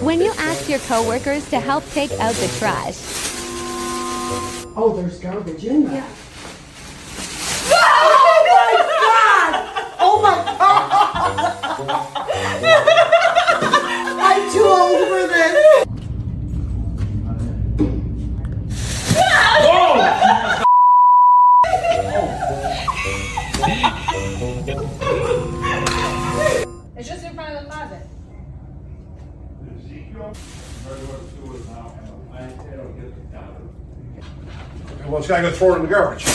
When you ask your coworkers to help take out the trash. Oh, there's garbage in there. Yeah. Oh my god! I'm too old for this. It's just in front of the closet. Well, it's gotta go throw it in the garbage.